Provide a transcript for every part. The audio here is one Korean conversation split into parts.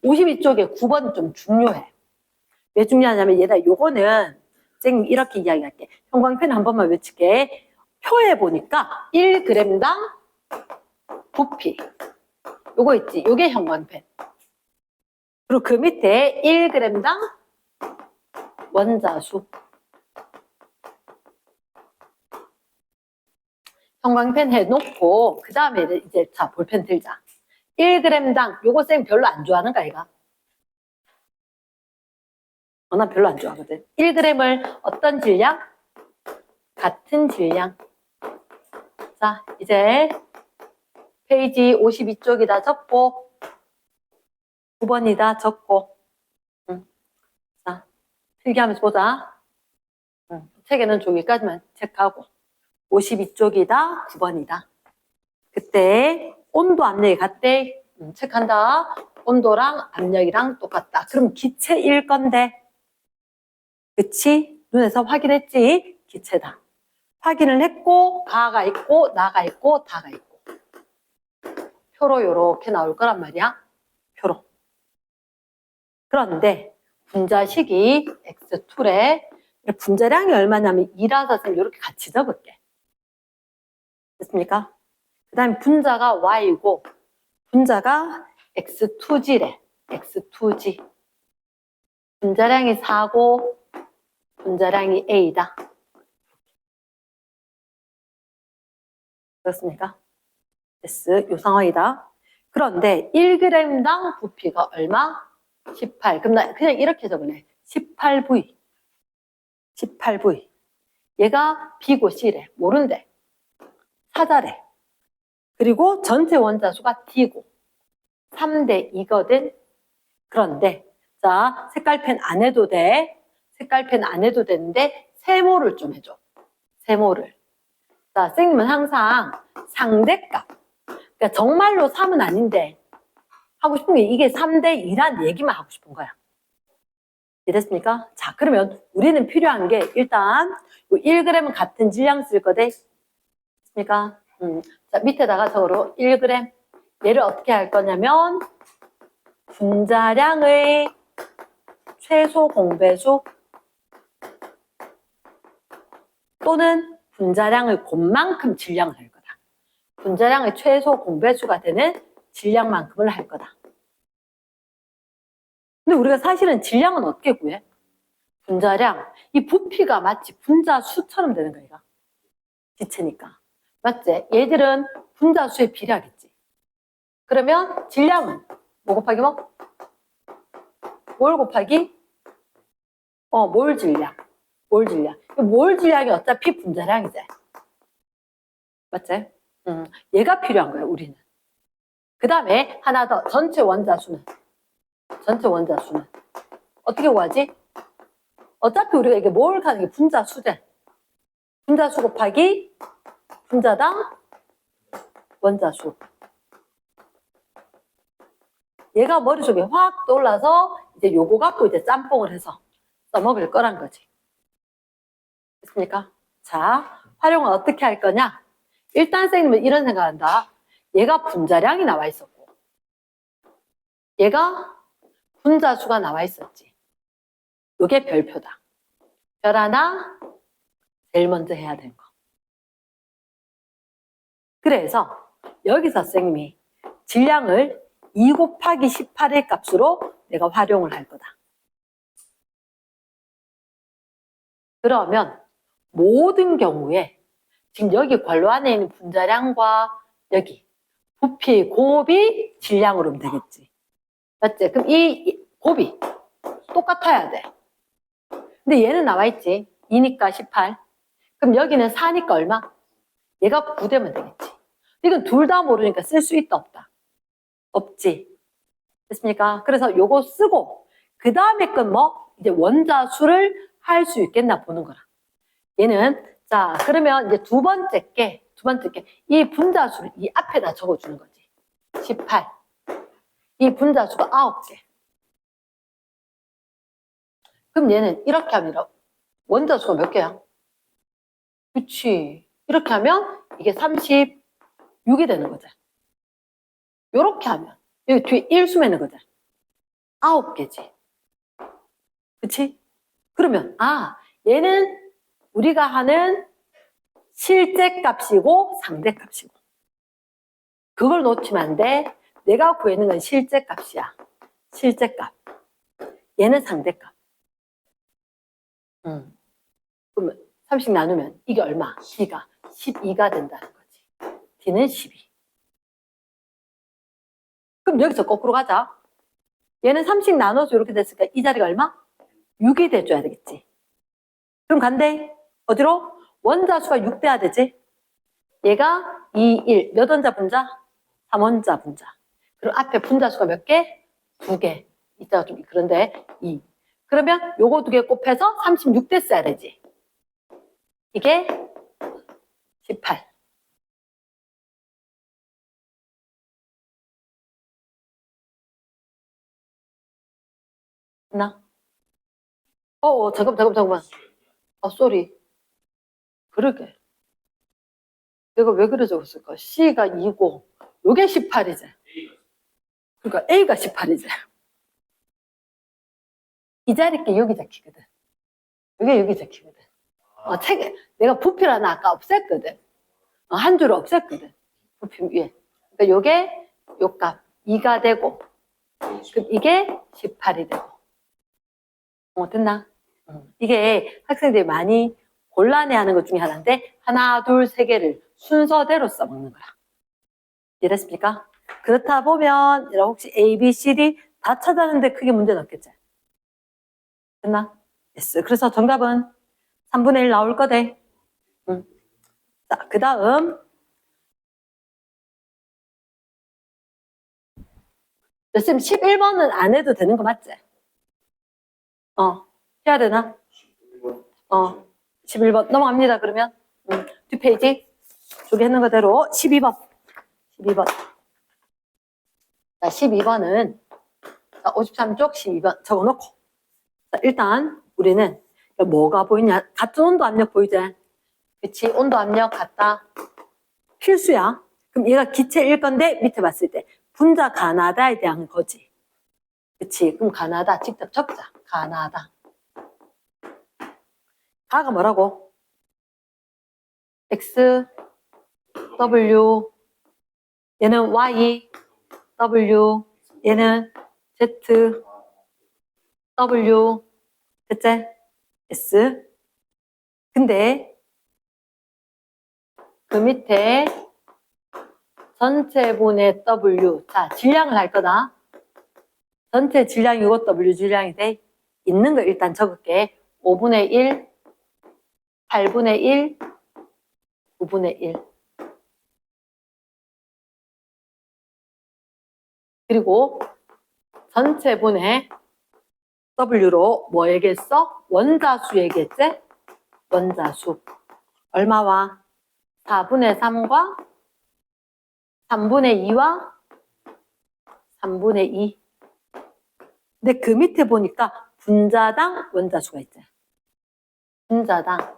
52쪽에 9번이 좀 중요해. 왜 중요하냐면 얘들아 요거는 쌤 이렇게 이야기할게. 형광펜 한 번만 외칠게. 표에 보니까 1g당 부피. 요거 있지. 요게 형광펜. 그리고 그 밑에 1g당 원자수. 형광펜 해놓고 그 다음에 이제 자 볼펜 들자. 1g당 요거 쌤 별로 안 좋아하는 거 아이가? 난 별로 안 좋아하거든. 1g을 어떤 질량? 같은 질량. 자 이제 페이지 52쪽이다 적고 9번이다 적고 자 필기하면서 보자. 책에는 저기까지만 체크하고 52쪽이다 9번이다. 그때 온도 압력이 같대. 체크한다. 온도랑 압력이랑 똑같다. 그럼 기체일 건데 그치? 눈에서 확인했지? 기체다. 확인을 했고 가가 있고 나가 있고 다가 있고 표로 요렇게 나올 거란 말이야. 표로. 그런데 분자식이 x2래. 분자량이 얼마냐면 2라서 이렇게 같이 적을게. 됐습니까? 그 다음에 분자가 y고 분자가 x2g래. x2g. 분자량이 4고 분자량이 a다. 그렇습니까? S 요 상황이다. 그런데 1g당 부피가 얼마? 18. 그럼 나 그냥 이렇게 적을래. 18V. 18V. 얘가 B고 C래. 모른대. 사자래. 그리고 전체 원자수가 D고 3대 2거든. 그런데 자 색깔펜 안 해도 돼. 색깔펜 안 해도 되는데 세모를 좀 해줘. 세모를. 자 선생님은 항상 상대값. 그러니까 정말로 3은 아닌데 하고 싶은 게 이게 3대 2란 얘기만 하고 싶은 거야. 이해됐습니까? 자 그러면 우리는 필요한 게 일단 1g은 같은 질량 쓸 거대. 됐습니까? 자 밑에다가 저거로 1g 얘를 어떻게 할 거냐면 분자량의 최소 공배수 또는 분자량의 곱만큼 질량을 할 거다. 분자량의 최소 공배수가 되는 질량만큼을 할 거다. 근데 우리가 사실은 질량은 어떻게 구해? 분자량. 이 부피가 마치 분자수처럼 되는 거야. 기체니까. 맞지? 얘들은 분자수에 비례하겠지. 그러면 질량은 뭐 곱하기 뭐? 몰 곱하기? 몰 질량. 몰 질량. 몰 질량이 어차피 분자량이지. 맞지? 얘가 필요한 거야, 우리는. 그 다음에 하나 더. 전체 원자수는 어떻게 구하지? 어차피 우리가 이게 몰 가는 게 분자수제. 분자수 곱하기 분자당 원자수. 얘가 머릿속에 확 떠올라서 이제 요거 갖고 이제 짬뽕을 해서 써먹을 거란 거지. 됐습니까? 자, 활용은 어떻게 할 거냐? 일단 선생님은 이런 생각한다. 얘가 분자량이 나와 있었고 얘가 분자수가 나와 있었지. 요게 별표다. 별 하나 제일 먼저 해야 되는 거. 그래서 여기서 선생님이 질량을 2 곱하기 18의 값으로 내가 활용을 할 거다. 그러면 모든 경우에 지금 여기 괄호 안에 있는 분자량과 여기 부피의 곱이 질량으로 하면 되겠지. 맞지? 그럼 이 곱이 똑같아야 돼. 근데 얘는 나와 있지. 2니까 18. 그럼 여기는 4니까 얼마? 얘가 9 되면 되겠지. 이건 둘 다 모르니까 쓸 수 있다 없다? 없지. 됐습니까? 그래서 요거 쓰고 그 다음에 건 뭐? 이제 원자수를 할 수 있겠나 보는 거라. 얘는 자 그러면 이제 두 번째 게 이 분자수를 이 앞에다 적어주는 거지. 18. 이 분자수가 9개. 그럼 얘는 이렇게 하면 원자수가 몇 개야? 그치. 이렇게 하면 이게 36이 되는 거지. 요렇게 하면 여기 뒤에 1수매는 거지. 9개지. 그치? 그러면 얘는 우리가 하는 실제 값이고 상대 값이고. 그걸 놓치면 안 돼. 내가 구하는 건 실제 값이야. 실제 값. 얘는 상대 값. 그러면 30 나누면 이게 얼마? D가 12가 된다는 거지. D는 12. 그럼 여기서 거꾸로 가자. 얘는 30 나눠서 이렇게 됐으니까 이 자리가 얼마? 6이 돼줘야 되겠지. 그럼 간대. 어디로? 원자수가 6 돼야 되지. 얘가 2, 1. 몇 원자 분자? 3원자 분자. 그리고 앞에 분자수가 몇 개? 2개. 이따가 좀 그런데 2. 그러면 요거 2개 곱해서 36 됐어야 되지. 이게 18. 나? 잠깐만. 쏘리. 그러게. 내가 왜 그래 적었을까? C가 2고, 요게 18이지. 그러니까 A가 18이지. 이 자리 게 여기 적히거든. 이게 여기 적히거든. 책에, 내가 부피를 하나 아까 없앴거든. 한 줄을 없앴거든. 부피 위에. 그러니까 요게, 요 값. 2가 되고, 그럼 이게 18이 되고. 됐나? 이게 학생들이 많이 곤란해하는 것 중에 하나인데 하나, 둘, 세 개를 순서대로 써먹는 거라. 이해됐습니까? 그렇다 보면 혹시 A, B, C, D 다 찾았는데 크게 문제는 없겠지? 됐나? 됐어. 그래서 정답은 3분의 1 나올 거대. 자, 그 다음 쌤 11번은 안 해도 되는 거 맞지? 해야 되나? 11번 넘어갑니다. 그러면 뒷페이지 소개했는 그대로 12번. 자, 12번은 53쪽 12번 적어놓고. 자, 일단 우리는 뭐가 보이냐? 같은 온도 압력 보이지? 그치? 온도 압력 같다. 필수야. 그럼 얘가 기체일 건데 밑에 봤을 때 분자 가나다에 대한 거지. 그치? 그럼 가나다 직접 적자. 가나다. 가가 뭐라고? X, W, 얘는 Y, W, 얘는 Z, W, 됐지? S. 근데 그 밑에 전체분의 W. 자, 질량을 할 거다. 전체 질량이고 W 질량이 돼. 있는 거 일단 적을게. 5분의 1, 8분의 1, 9분의 1. 그리고 전체분의 W로 뭐 얘기했어? 원자수 얘기했지? 원자수. 얼마와? 4분의 3과 3분의 2와 3분의 2. 근데 그 밑에 보니까 분자당 원자수가 있지. 분자당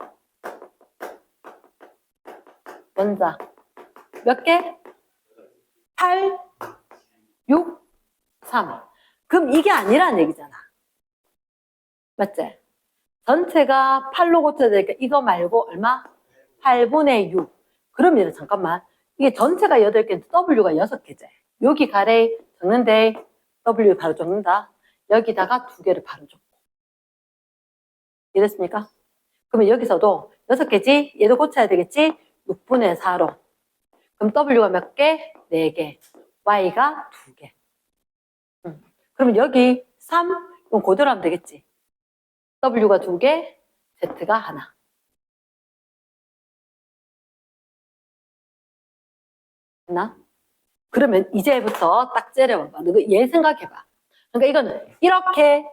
원자 몇 개? 8, 6, 3. 그럼 이게 아니라는 얘기잖아. 맞지? 전체가 8로 고쳐야 되니까 이거 말고 얼마? 8분의 6. 그러면 잠깐만. 이게 전체가 8개인데 W가 6개지. 여기 가래 적는데 W 바로 적는다. 여기다가 2개를 바로 적고. 이랬습니까? 그러면 여기서도 6개지? 얘도 고쳐야 되겠지? 6분의 4로. 그럼 W가 몇 개? 4개. Y가 2개. 그러면 여기 3, 이건 그대로 하면 되겠지. W가 2개, Z가 하나. 됐나? 그러면 이제부터 딱 째려봐봐. 너 얘 생각해봐. 그러니까 이거는 이렇게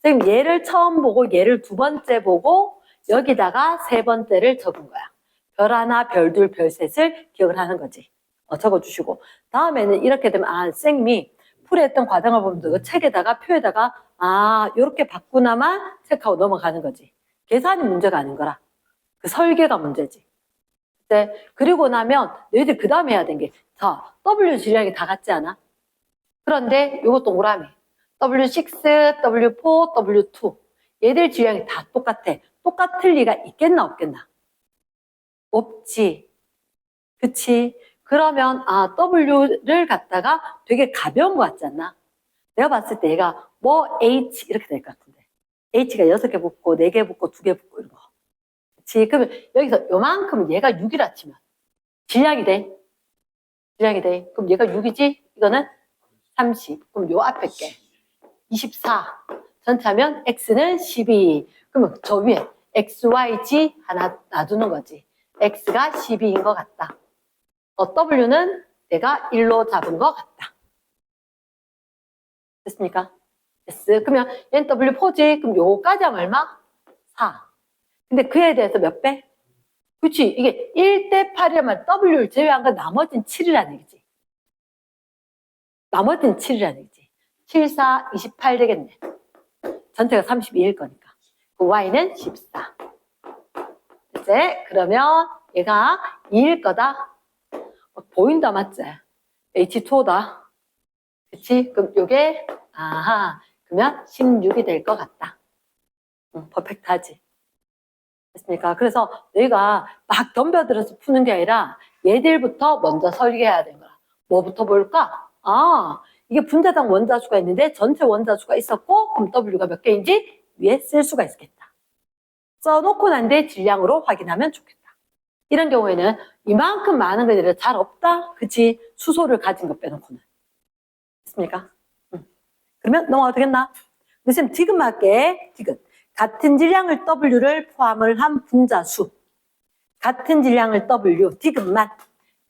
선생님 얘를 처음 보고 얘를 두 번째 보고 여기다가 세 번째를 적은 거야. 별 하나, 별 둘, 별 셋을 기억을 하는 거지. 적어주시고 다음에는 이렇게 되면 선생님이 풀이했던 과정을 보면 그 책에다가 표에다가 요렇게 바꾸나만 체크하고 넘어가는 거지. 계산이 문제가 아닌 거라. 그 설계가 문제지. 네. 그리고 나면 너희들 그 다음에 해야 되는 게 W 질량이 다 같지 않아? 그런데 이것 동그라미. W6, W4, W2. 얘들 질량이 다 똑같아. 똑같을 리가 있겠나 없겠나? 없지. 그치? 그러면 W를 갖다가 되게 가벼운 거 같지 않나? 내가 봤을 때 얘가 뭐 H 이렇게 될 것 같은데. H가 6개 붙고 4개 붙고 2개 붙고 이런 거. 그치? 그러면 여기서 요만큼 얘가 6이라 치면 질량이 돼. 질량이 돼. 그럼 얘가 6이지? 이거는 30. 그럼 요 앞에 게 24. 전체하면 X는 12. 그러면 저 위에 X, Y, G 하나 놔두는 거지. X가 12인 것 같다. W는 내가 1로 잡은 것 같다. 됐습니까? 됐어. 그러면 얘는 W4지. 그럼 요거까지 하면 얼마? 4. 근데 그에 대해서 몇 배? 그치. 이게 1대 8이라면 W를 제외한 건 나머지는 7이라는 얘기지. 나머지는 7이라는 얘기지. 7, 4, 28 되겠네. 전체가 32일 거니까. 그 Y는 14. 이제 그러면 얘가 2일 거다. 보인다, 맞지? H2O다. 그치? 그럼 요게, 그러면 16이 될 것 같다. 퍼펙트하지. 됐습니까? 그래서 너희가 막 덤벼들어서 푸는 게 아니라 얘들부터 먼저 설계해야 되는 거야. 뭐부터 볼까? 이게 분자당 원자수가 있는데 전체 원자수가 있었고 그럼 W가 몇 개인지 위에 쓸 수가 있겠다. 써놓고 난 뒤에 질량으로 확인하면 좋겠다. 이런 경우에는 이만큼 많은 것들이 잘 없다. 그치? 수소를 가진 것 빼놓고는. 됐습니까? 그러면 넘어가도 되겠나? 선생님 지금 할게. 지금 같은 질량을 W를 포함을 한 분자수. 같은 질량을 W, 디귿만.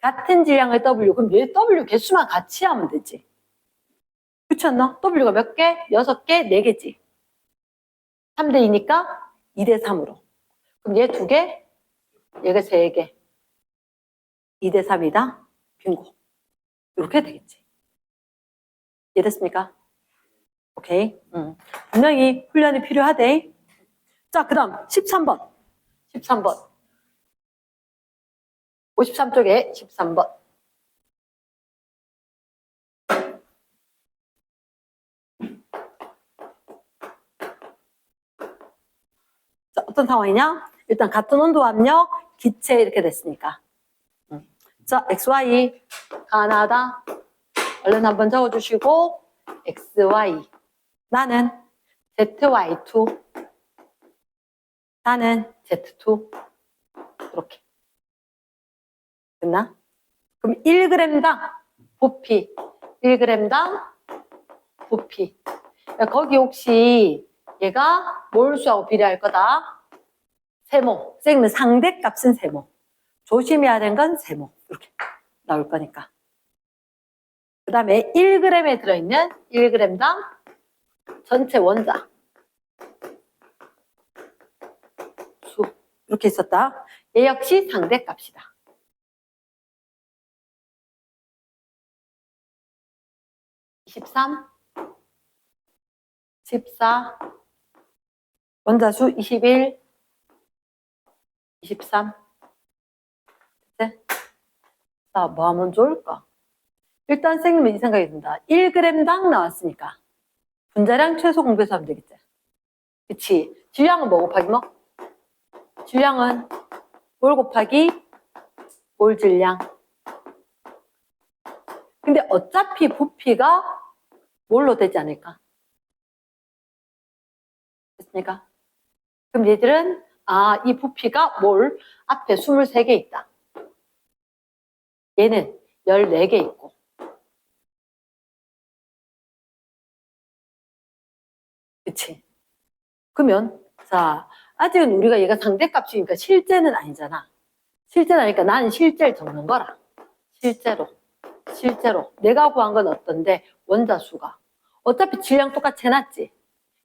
같은 질량을 W. 그럼 얘 W 개수만 같이 하면 되지. 그렇지 않나? W가 몇 개? 6개, 4개지. 3대 2니까 2대 3으로. 그럼 얘 2개, 얘가 3개. 2대 3이다. 빙고. 이렇게 되겠지. 이해됐습니까? 오케이. 분명히 훈련이 필요하대. 자, 그 다음 13번. 13번. 53쪽에 13번. 자, 어떤 상황이냐? 일단 같은 온도 압력, 기체 이렇게 됐으니까. 자, XY 가나다. 얼른 한번 적어주시고 XY. 나는 ZY2. 나는 Z2. 이렇게. 됐나? 그럼 1g당 부피. 1g당 부피. 거기 혹시 얘가 몰수하고 비례할 거다. 세모. 선생님은 상대값은 세모. 조심해야 되는 건 세모. 이렇게 나올 거니까. 그 다음에 1g에 들어있는 1g당 전체 원자 수. 이렇게 있었다. 얘 역시 상대값이다. 23, 14, 원자수 21, 23. 네? 자, 뭐 하면 좋을까? 일단 선생님은 이 생각이 든다. 1g당 나왔으니까 분자량 최소 공배수 하면 되겠지. 그치? 질량은 뭐 곱하기 뭐? 질량은 몰 곱하기 몰 질량. 근데 어차피 부피가 뭘로 되지 않을까? 됐습니까? 그럼 얘들은 이 부피가 몰 앞에 23개 있다. 얘는 14개 있고. 그치? 그러면 자, 아직은 우리가 얘가 상대값이니까 실제는 아니잖아. 실제는 아니니까 나는 실제를 적는 거라. 실제로 내가 구한 건 어떤데 원자수가 어차피 질량 똑같이 해놨지.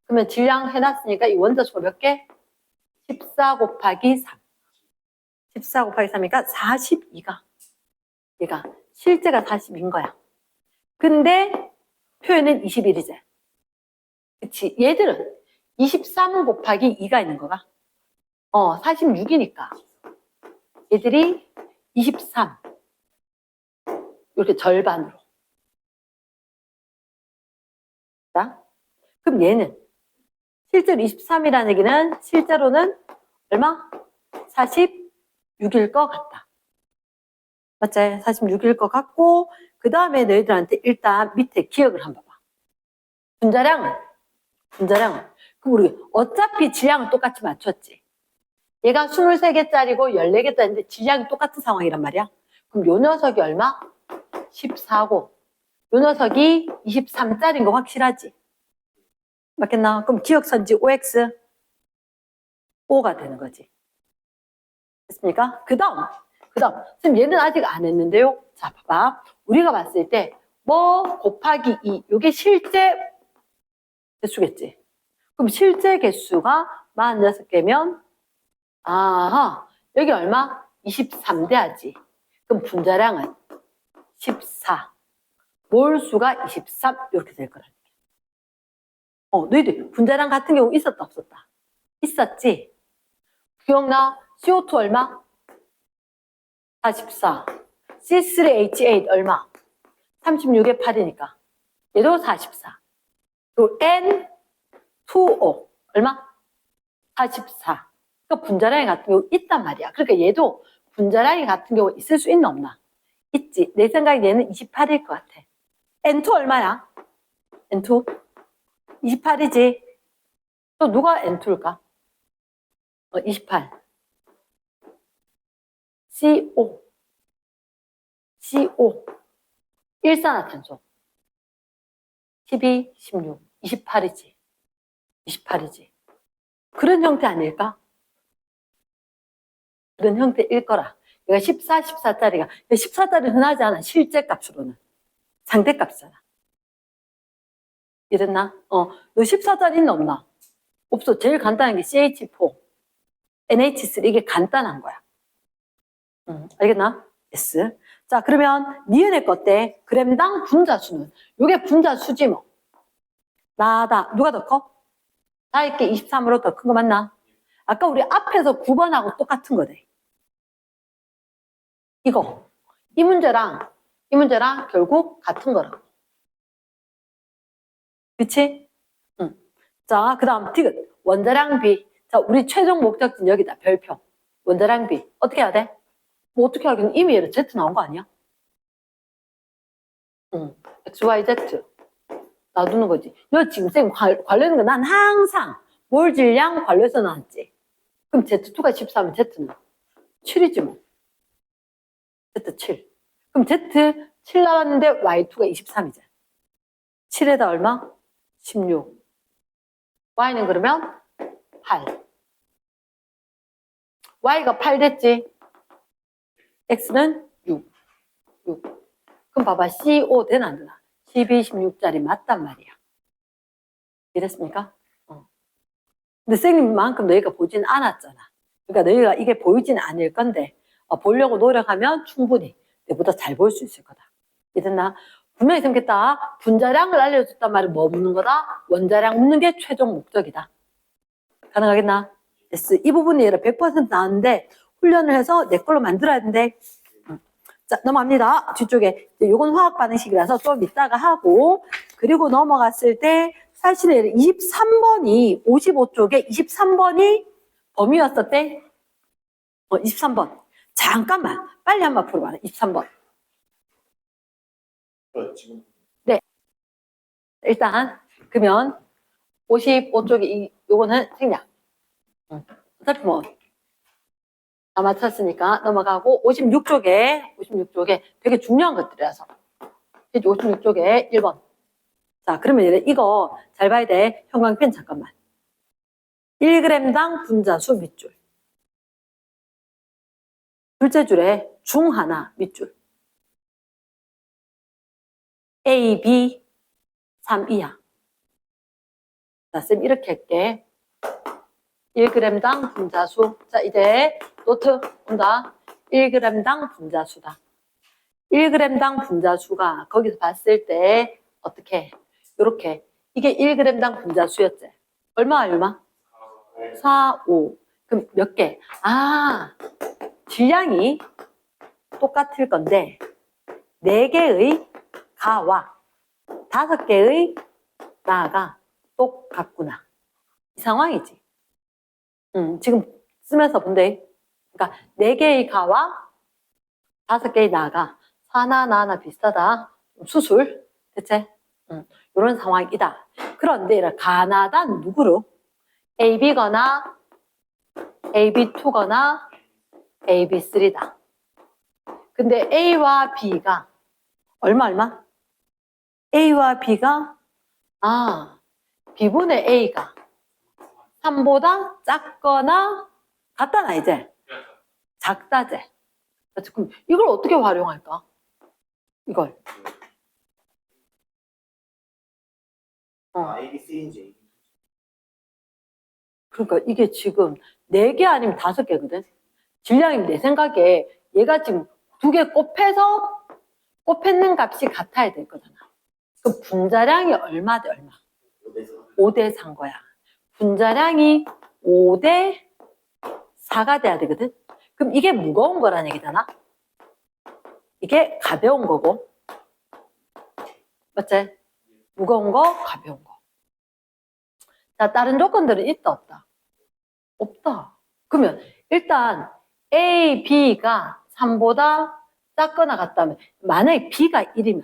그러면 질량 해놨으니까 이 원자수가 몇 개? 14 곱하기 3. 14 곱하기 3이니까 42가 얘가 실제가 40인 거야. 근데 표현은 21이지. 그치? 얘들은 23 곱하기 2가 있는 거가 46이니까 얘들이 23 이렇게 절반으로. 자, 그럼 얘는 실제로 23이라는 얘기는 실제로는 얼마? 46일 것 같다. 맞지? 46일 것 같고 그 다음에 너희들한테 일단 밑에 기억을 한번 봐봐. 분자량은 그럼 우리 어차피 질량은 똑같이 맞췄지. 얘가 23개짜리고 14개짜리인데 질량이 똑같은 상황이란 말이야. 그럼 요 녀석이 얼마? 14고 요 녀석이 23짜리인 거 확실하지? 맞겠나? 그럼 기억선지 OX 5가 되는 거지. 됐습니까? 그 다음 선생님 얘는 아직 안 했는데요. 자 봐봐. 우리가 봤을 때 뭐 곱하기 2 요게 실제 개수겠지. 그럼 실제 개수가 46개면 아하 여기 얼마? 23대야지. 그럼 분자량은 14 몰수가 23 이렇게 될 거라는 거야. 너희들 분자량 같은 경우 있었다 없었다? 있었지? 기억나? CO2 얼마? 44 C3H8 얼마? 36에 8이니까 얘도 44 그리고 N2O 얼마? 44 그러니까 분자량이 같은 경우 있단 말이야. 그러니까 얘도 분자량이 같은 경우 있을 수 있나 없나? 있지. 내 생각에 얘는 28일 것 같아. N2 얼마야? N2? 28이지. 또 누가 N2일까? 28. CO. 일산화탄소. 12, 16, 28이지. 28이지. 그런 형태 아닐까? 그런 형태일 거라. 얘가 14짜리가 14짜리 흔하지 않아. 실제 값으로는. 상대값이잖아. 이랬나? 너 14짜리는 없나? 없어. 제일 간단한 게 CH4, NH3 이게 간단한 거야. 알겠나? S. 자 그러면 니은의 것 때 그램당 분자수는 요게 분자수지 뭐. 나다. 누가 더 커? 나에게 23으로 더 큰 거 맞나? 아까 우리 앞에서 9번하고 똑같은 거네. 이거. 이 문제랑 결국 같은 거라고. 그치? 응. 자, 그 다음 디귿. 원자량 비. 자, 우리 최종 목적지는 여기다. 별표. 원자량 비. 어떻게 해야 돼? 뭐 어떻게 하긴 이미 얘를 Z 나온 거 아니야? 응. X, Y, Z. 놔두는 거지. 너 지금 쌤 관련된 거 난 항상 몰 질량 관료에서 나왔지. 그럼 Z2가 14면 Z는 7이지 뭐. Z7. 그럼 Z7 나왔는데 Y2가 23이잖아. 7에다 얼마? 16. Y는 그러면 8. Y가 8 됐지? X는 6. 그럼 봐봐. CO 되나 안 되나? 12, 16짜리 맞단 말이야. 이랬습니까? 근데 선생님만큼 너희가 보진 않았잖아. 그러니까 너희가 이게 보이진 않을 건데 보려고 노력하면 충분히 너보다 잘 볼 수 있을 거다. 이랬나? 분명히 생겼다. 분자량을 알려줬단 말은 뭐 묻는 거다? 원자량 묻는 게 최종 목적이다. 가능하겠나? S. 이 부분이 얘를 100% 나왔는데 훈련을 해서 내 걸로 만들어야 된대. 자, 넘어갑니다. 뒤쪽에. 요건 화학 반응식이라서 좀 이따가 하고, 그리고 넘어갔을 때, 사실은 23번이, 55쪽에 23번이 범위였었대? 23번. 잠깐만. 빨리 한번 풀어봐. 23번. 네. 일단, 그러면, 55쪽에, 요거는 생략. 어차피 뭐, 다 맞췄으니까 넘어가고 56쪽에 되게 중요한 것들이라서 56쪽에 1번. 자 그러면 이거 잘 봐야 돼. 형광펜 잠깐만. 1g당 분자수 밑줄. 둘째 줄에 중 하나 밑줄. A, B, 3, 2야. 자 쌤 이렇게 할게. 1g당 분자수. 자 이제 노트 온다. 1g당 분자수다. 1g당 분자수가 거기서 봤을 때 어떻게? 요렇게. 이게 1g당 분자수였지. 얼마? 4, 5. 그럼 몇 개? 질량이 똑같을 건데 4개의 가와 5개의 나가 똑같구나. 이 상황이지. 지금 쓰면서 본데. 그러니까 4개의 가와 5개의 나가 사나 나나 비슷하다. 수술. 대체? 이런 상황이다. 그런데 이런 가나다는 누구로? AB거나 AB2거나 AB3다. 근데 A와 B가 얼마? A와 B가 B분의 A가 3보다 작거나 같다나 이제 작다제. 그럼 이걸 어떻게 활용할까? 이걸 ABC인지 그러니까 이게 지금 4개 아니면 5개거든. 질량이 내 생각에 얘가 지금 2개 곱했는 값이 같아야 될 거잖아. 그럼 분자량이 얼마 대 얼마? 5대 4인 거야. 분자량이 5대 4가 돼야 되거든. 그럼 이게 무거운 거란 얘기잖아. 이게 가벼운 거고. 맞지? 무거운 거, 가벼운 거. 자, 다른 조건들은 있다, 없다? 없다. 그러면 일단 A, B가 3보다 작거나 같다면 만약에 B가 1이면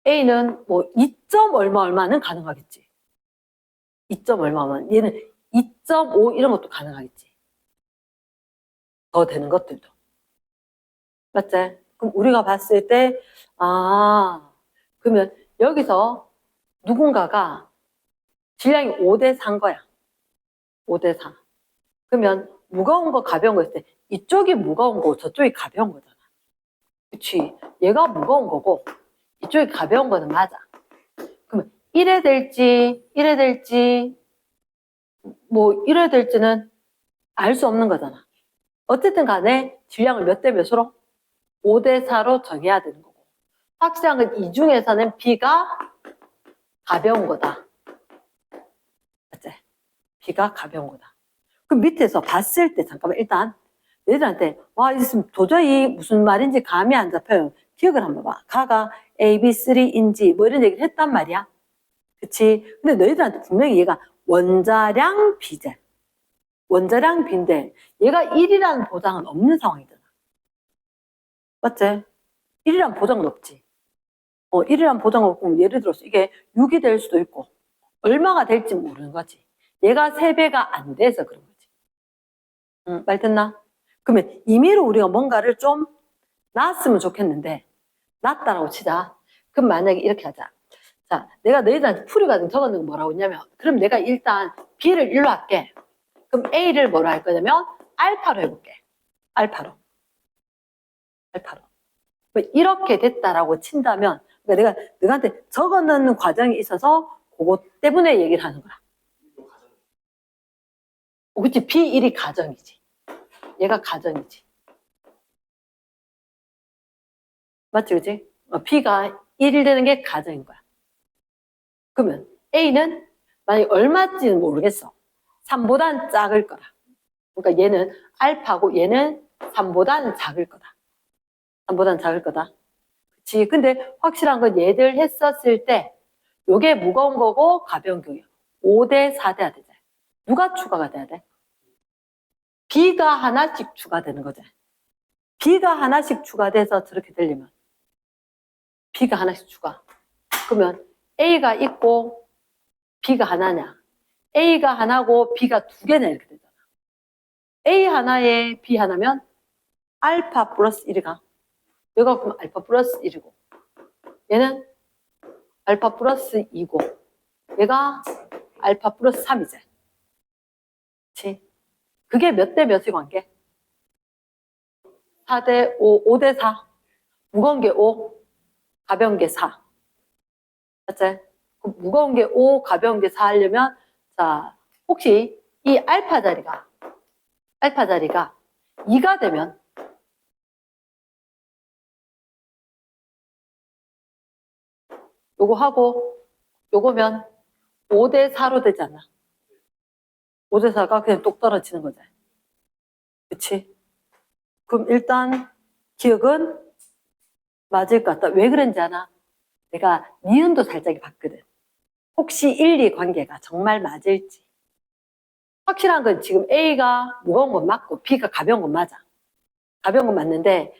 A는 뭐 2점 얼마는 가능하겠지. 2점 얼마면 얘는 2.5 이런 것도 가능하겠지. 더 되는 것들도. 맞지? 그럼 우리가 봤을 때 그러면 여기서 누군가가 질량이 5대 4인 거야. 5대 4. 그러면 무거운 거 가벼운 거 있을 때 이쪽이 무거운 거고 저쪽이 가벼운 거잖아. 그치? 얘가 무거운 거고 이쪽이 가벼운 거는 맞아. 그러면 1에 될지 뭐 1에 될지는 알 수 없는 거잖아. 어쨌든 간에 질량을 몇 대 몇으로? 5대 4로 정해야 되는 거고. 확실한 건 이 중에서는 B가 가벼운 거다. 맞지? B가 가벼운 거다. 그럼 밑에서 봤을 때 잠깐만 일단 얘들한테 와 있으면 도저히 무슨 말인지 감이 안 잡혀요. 기억을 한번 봐. 가가 AB3인지 뭐 이런 얘기를 했단 말이야. 그치? 근데 너희들한테 분명히 얘가 원자량 B제. 원자량 B인데 얘가 1이라는 보장은 없는 상황이잖아. 맞지? 1이라는 보장은 없지. 1이라는 보장은 없고 예를 들어서 이게 6이 될 수도 있고 얼마가 될지 모르는 거지. 얘가 3배가 안 돼서 그런 거지. 말 됐나? 그러면 임의로 우리가 뭔가를 좀 놨으면 좋겠는데 놨다라고 치자. 그럼 만약에 이렇게 하자. 자, 내가 너희들한테 풀이가지고 적어놓은 거 뭐라고 했냐면 그럼 내가 일단 B를 1로 할게. 그럼 A를 뭐로 할 거냐면 알파로 해볼게. 알파로. 이렇게 됐다라고 친다면 그러니까 내가 너한테 적어놓는 과정이 있어서 그것 때문에 얘기를 하는 거야. 그치? B1이 가정이지. 얘가 가정이지. 맞지, 그치? B가 1이 되는 게 가정인 거야. 그러면 A는 만약에 얼마인지는 모르겠어. 3보다는 작을 거라. 그러니까 얘는 알파고 얘는 3보다는 작을 거다. 3보다는 작을 거다. 그치? 근데 확실한 건 얘들 했었을 때 요게 무거운 거고 가벼운 거예요. 5대 4 돼야 되지. 누가 추가가 돼야 돼? B가 하나씩 추가되는 거지. B가 하나씩 추가돼서 저렇게 되려면 B가 하나씩 추가. 그러면 A가 있고 B가 하나냐? A가 하나고 B가 2개냐 이렇게 되잖아. A 하나에 B 하나면 알파 플러스 1이가 얘가 그럼 알파 플러스 1이고 얘는 알파 플러스 2고 얘가 알파 플러스 3이지. 그치? 그게 몇 대 몇의 관계? 4대 5, 5대 4. 무거운 게 5, 가벼운 게 4. 맞지? 무거운 게 5, 가벼운 게 4 하려면 자, 혹시 이 알파 자리가 2가 되면 요거 하고 요거면 5대 4로 되잖아. 5대 4가 그냥 똑 떨어지는 거지. 그치? 그럼 일단 기억은 맞을 것 같다. 왜 그런지 아나? 내가 니은도 살짝 봤거든. 혹시 1, 2 관계가 정말 맞을지. 확실한 건 지금 A가 무거운 건 맞고 B가 가벼운 건 맞아. 가벼운 건 맞는데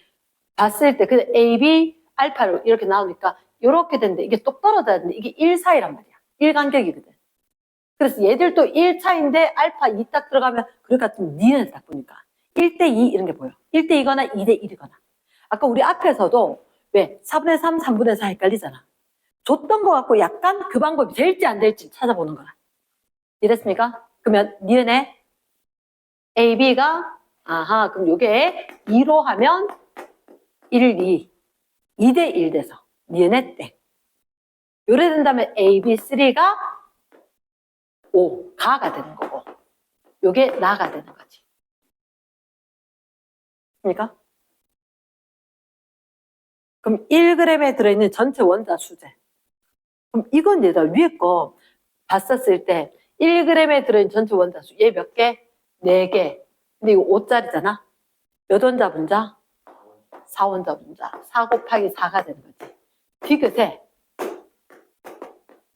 봤을 때 그냥 A, B, 알파로 이렇게 나오니까 이렇게 되는데 이게 똑 떨어져야 되는데 이게 1 사이란 말이야. 1 간격이거든. 그래서 얘들도 1 차인데 알파 2 딱 들어가면 그러니까 좀 니네 딱 보니까 1대2 이런 게 보여. 1대2거나 2대1이거나. 아까 우리 앞에서도 왜 4분의 3, 3분의 4 헷갈리잖아. 줬던 거 갖고 약간 그 방법이 될지 안 될지 찾아보는 거야. 이랬습니까? 그러면 니네 A, B가 아하 그럼 요게 2로 하면 1, 2 2대1 돼서 니네 땡. 요래 된다면 A, B, 3가 5 가가 되는 거고 요게 나가 되는 거지. 그러니까 그럼 1g에 들어있는 전체 원자 수제. 그럼 이건 얘들아 위에 거 봤었을 때 1g에 들어있는 전체 원자 수. 얘 몇 개? 4개. 근데 이거 5짜리잖아. 몇 원자 분자? 4원자 분자. 4 곱하기 4가 되는 거지. 디귿에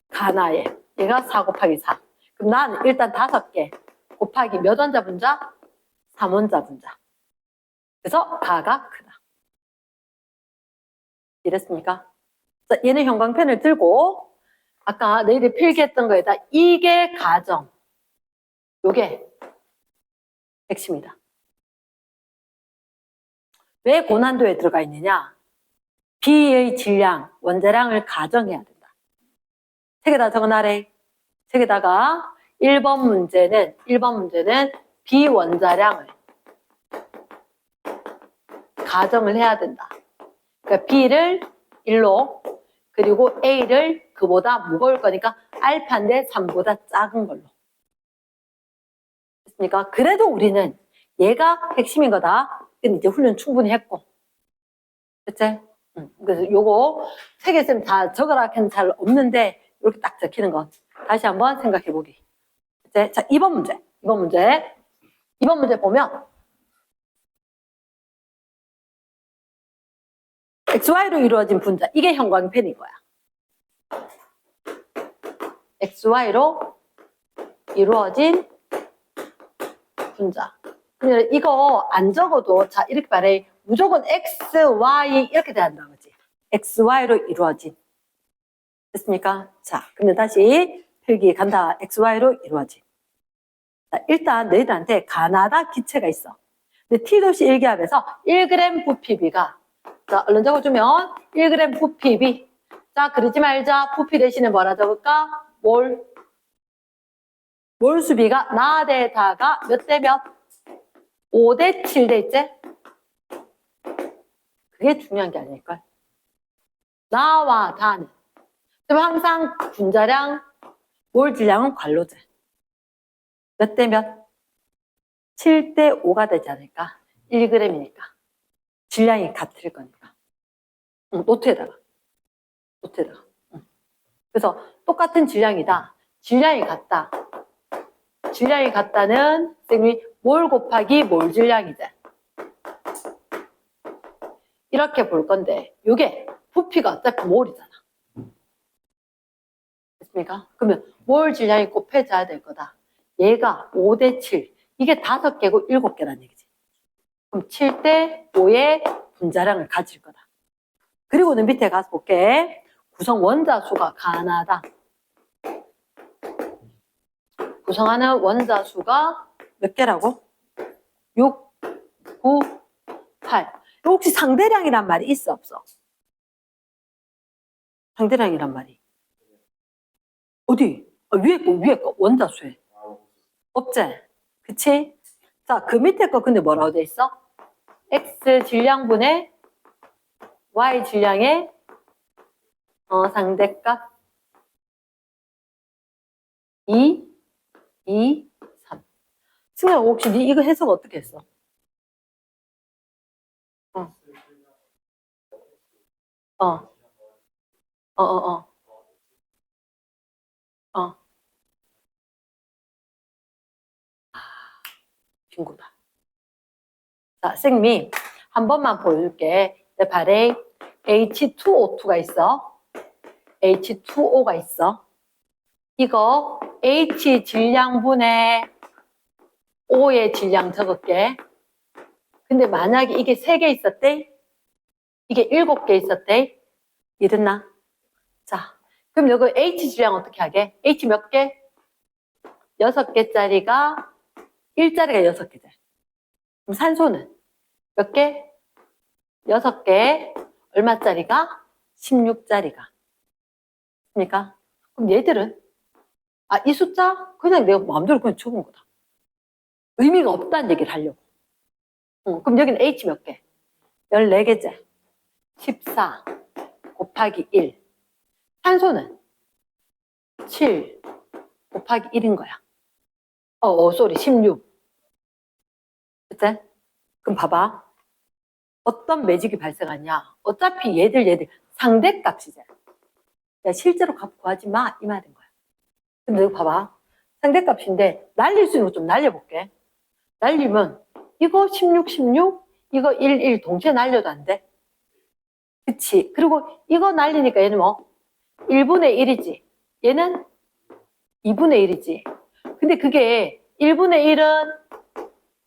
가나에 얘가 4 곱하기 4. 그럼 나는 일단 5개 곱하기 몇 원자 분자? 3원자 분자. 그래서 가가 크다. 이랬습니까? 자, 얘는 형광펜을 들고 아까 너희들 필기했던 거에다 이게 가정. 요게 핵심이다. 왜 고난도에 들어가 있느냐? B의 질량, 원자량을 가정해야 된다. 책에다 적어놔래. 책에다가 1번 문제는 B 원자량을 가정을 해야 된다. 그러니까 B를 1로 그리고 A를 그보다 무거울 거니까 알파인데 3보다 작은 걸로. 됐습니까? 그래도 우리는 얘가 핵심인 거다. 근데 이제 훈련 충분히 했고. 그치? 그래서 요거 책에서는 다 적어라 하는 잘 없는데 이렇게 딱 적히는 거 다시 한번 생각해 보기. 자, 2번 문제. 2번 문제 보면 XY로 이루어진 분자. 이게 형광펜인 거야. XY로 이루어진 분자. 그러면 이거 안 적어도 자 이렇게 말해. 무조건 X, Y 이렇게 돼야 한다는 거지. XY로 이루어진. 됐습니까? 자, 그러면 다시 필기 간다. XY로 이루어진. 자, 일단 너희들한테 가나다 기체가 있어. 근데 T도시 1기압에서 1g 부피비가 자, 얼른 적어주면 1g 부피비. 자, 그러지 말자. 부피 대신에 뭐라 적을까? 몰. 몰 수비가 나 대 다가 몇 대 몇? 5대 7대 있지? 그게 중요한 게 아닐걸. 나와 다는. 그럼 항상 분자량, 몰 질량은 관로제. 몇 대 몇? 7대 5가 되지 않을까? 1g이니까. 질량이 같을 거니까. 노트에다가. 그래서 똑같은 질량이다. 질량이 같다. 질량이 같다는 선생님이 몰 곱하기 몰 질량이지. 이렇게 볼 건데 이게 부피가 어차피 몰이잖아. 됐습니까? 그러면 몰 질량이 곱해져야 될 거다. 얘가 5대 7. 이게 5개고 7개란 얘기지. 그럼 7대 5의 분자량을 가질 거다. 그리고는 밑에 가서 볼게. 구성 원자 수가 가나다. 구성하는 원자 수가 몇 개라고? 6, 9, 8. 혹시 상대량이란 말이 있어 없어? 상대량이란 말이. 어디? 위에 거 원자 수에. 없지? 그치? 자, 그 밑에 거 근데 뭐라고 돼 있어? X 질량분의 Y 질량의 상대값 2, 2, 3. 승현아 혹시 네 이거 해석 어떻게 했어? 어. 어. 어, 어, 어. 어. 친구다. 자, 쌤이 한 번만 보여줄게. 내 발에 H2O2가 있어. H2O가 있어. 이거 H 질량분의 O의 질량 적을게. 근데 만약에 이게 3개 있었대? 이게 7개 있었대? 이랬나? 자, 그럼 여기 H 질량 어떻게 하게? H 몇 개? 6개짜리가 1짜리가 6개짜리. 그럼 산소는 몇 개? 6개. 얼마짜리가? 16짜리가. 그러니까 그럼 얘들은 이 숫자 그냥 내가 마음대로 그냥 적은 거다. 의미가 없다는 얘기를 하려고. 그럼 여기는 H 몇 개? 14개째. 14 곱하기 1. 산소는 7 곱하기 1인 거야. 쏘리 16. 그치? 그럼 봐봐. 어떤 매직이 발생하냐? 어차피 얘들 상대값이잖아. 야, 실제로 값 구하지 마. 이 말인 거야. 근데 이거 봐봐. 상대값인데 날릴 수 있는 거 좀 날려볼게. 날리면 이거 16, 16, 이거 1, 1 동시에 날려도 안 돼? 그치? 그리고 이거 날리니까 얘는 뭐? 1분의 1이지. 얘는 2분의 1이지. 근데 그게 1분의 1은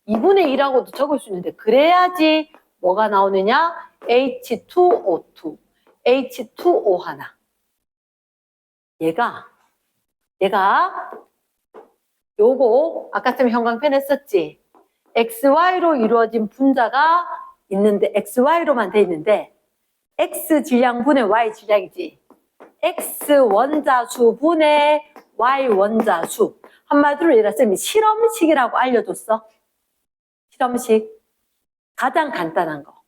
2분의 1하고도 적을 수 있는데 그래야지 뭐가 나오느냐? H2O2. H2O 하나. 얘가 요거 아까 쌤 형광펜 했었지. XY로 이루어진 분자가 있는데 XY로만 돼 있는데 X 질량분의 Y 질량이지. X 원자수 분의 Y 원자수. 한마디로 얘가 쌤이 실험식이라고 알려줬어. 실험식. 가장 간단한 거.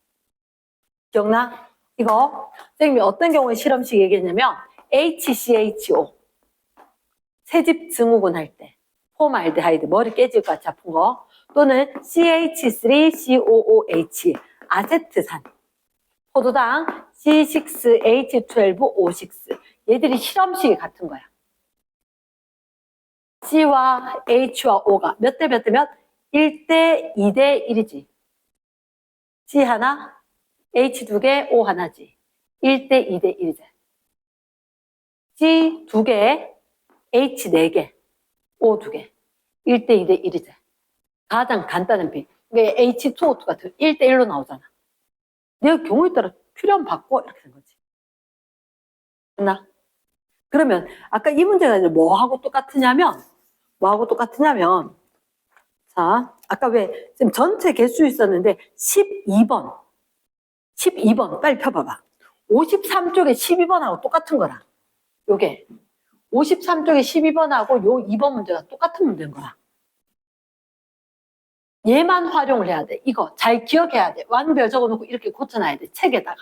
기억나? 이거 쌤이 어떤 경우에 실험식 얘기했냐면 HCHO. 세집 증후군 할 때. 포말데하이드, 머리 깨질 것 같이 아픈 거. 또는 CH3COOH, 아세트산. 포도당 C6H12O6. 얘들이 실험식이 같은 거야. C와 H와 O가 몇 대 몇 대 몇? 1대 2대 1이지. C 하나, H 2개, O 하나지. 1대 2대 1이지. C 2개, H 4개, O 2개. 1대 2대 1이지. 가장 간단한 비. 이게 H2O2 같은 1대 1로 나오잖아. 내가 경우에 따라 필요하면 바꿔. 이렇게 된 거지. 됐나? 그러면 아까 이 문제가 이제 뭐하고 똑같으냐면 자, 아까 왜 지금 전체 개수 있었는데 12번 빨리 펴봐봐. 53쪽에 12번하고 똑같은 거라. 요게 53쪽에 12번하고 요 2번 문제가 똑같은 문제인 거야. 얘만 활용을 해야 돼. 이거 잘 기억해야 돼. 완별 적어놓고 이렇게 고쳐놔야 돼. 책에다가.